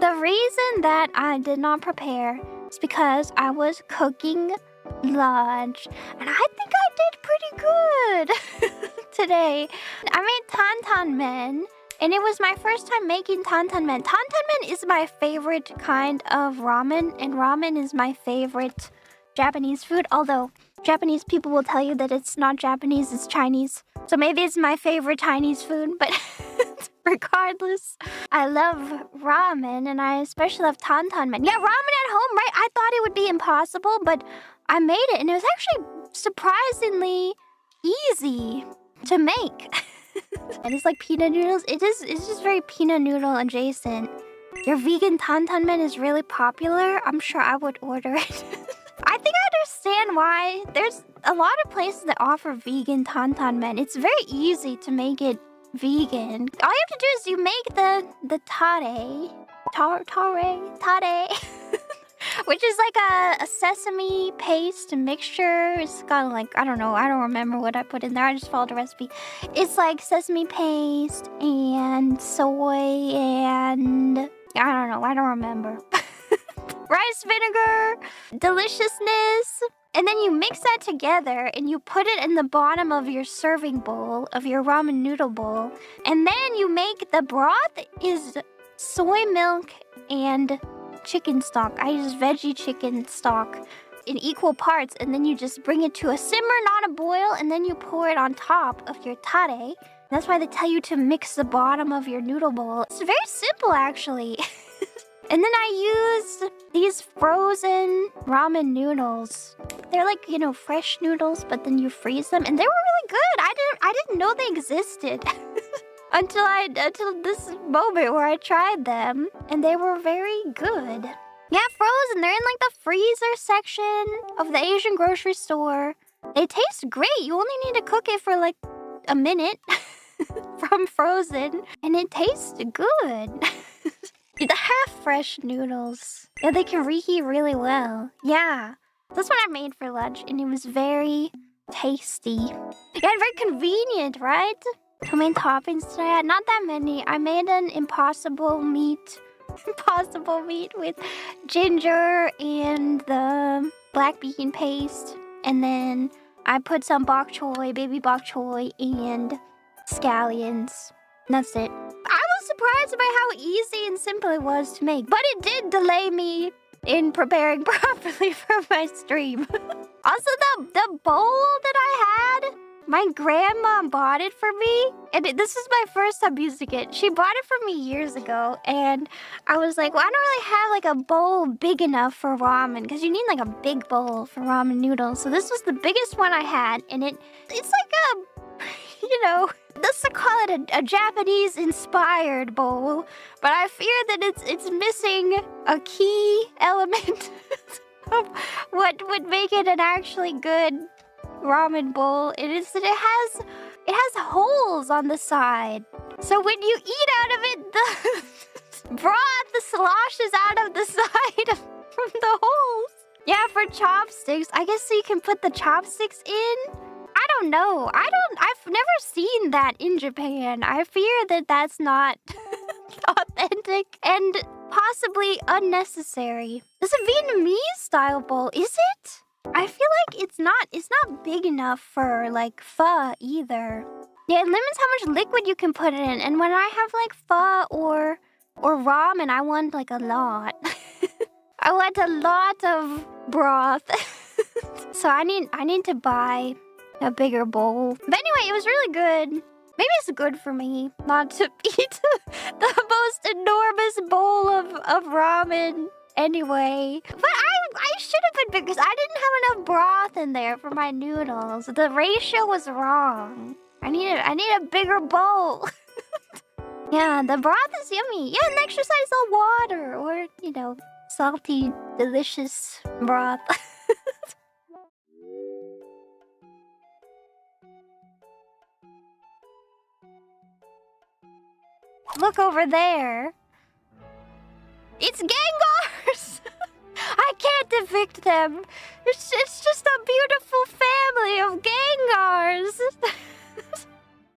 The reason that I did not prepare is because I was cooking lunch, and I think I did pretty good today. I made Tantanmen, and it was my first time making Tantanmen. Tantanmen is my favorite kind of ramen, and ramen is my favorite Japanese food, although Japanese people will tell you that it's not Japanese, it's Chinese. So maybe it's my favorite Chinese food, but regardless, I love ramen, and I especially love Tantanmen. Yeah, ramen at home, right? I thought it would be impossible, but I made it, and it was actually surprisingly easy to make. And it's like peanut noodles. It's just very peanut noodle adjacent. Your vegan Tantanmen is really popular. I'm sure I would order it. I think I understand why. There's a lot of places that offer vegan Tantanmen. It's very easy to make it vegan. All you have to do is you make the tare, which is like a sesame paste mixture. It's got like, I don't know, I don't remember what I put in there. I just followed the recipe. It's like sesame paste and soy and I don't know, I don't remember. Rice vinegar, deliciousness. And then you mix that together and you put it in the bottom of your serving bowl, of your ramen noodle bowl. And then you make the broth is soy milk and chicken stock. I use veggie chicken stock in equal parts. And then you just bring it to a simmer, not a boil. And then you pour it on top of your tare. That's why they tell you to mix the bottom of your noodle bowl. It's very simple, actually. And then I used these frozen ramen noodles. They're like, you know, fresh noodles, but then you freeze them, and they were really good. I didn't know they existed until this moment where I tried them, and they were very good. Yeah, frozen. They're in like the freezer section of the Asian grocery store. They taste great. You only need to cook it for like a minute from frozen, and it tastes good. The half-fresh noodles. Yeah, they can reheat really well. Yeah, that's what I made for lunch, and it was very tasty. Yeah, and very convenient, right? How many toppings did I add? Not that many. I made an impossible meat with ginger and the black bean paste, and then I put some bok choy, baby bok choy, and scallions. That's it. I was surprised by how easy and simple it was to make, but it did delay me in preparing properly for my stream. Also, the bowl that I had, my grandma bought it for me, and this is my first time using it. She bought it for me years ago, and I was like, well, I don't really have like a bowl big enough for ramen, because you need like a big bowl for ramen noodles. So this was the biggest one I had, and it's like a, you know, let's call it a Japanese-inspired bowl, but I fear that it's missing a key element of what would make it an actually good ramen bowl. It is that it has holes on the side, so when you eat out of it, the broth sloshes out of the side from the holes. Yeah, for chopsticks, I guess so you can put the chopsticks in. I don't know. I've never seen that in Japan. I fear that that's not authentic and possibly unnecessary. It's a Vietnamese style bowl, is it? I feel like it's not big enough for like pho either. Yeah, it limits how much liquid you can put in, and when I have like pho or ramen, I want like a lot. I want a lot of broth. So I need to buy a bigger bowl. But anyway, it was really good. Maybe it's good for me not to eat the most enormous bowl of ramen anyway. But I should have been, because I didn't have enough broth in there for my noodles. The ratio was wrong. I need a bigger bowl. Yeah, the broth is yummy. Yeah, and extra side is all water, or, you know, salty, delicious broth. Look over there. It's Gengars! I can't evict them. It's just a beautiful family of Gengars.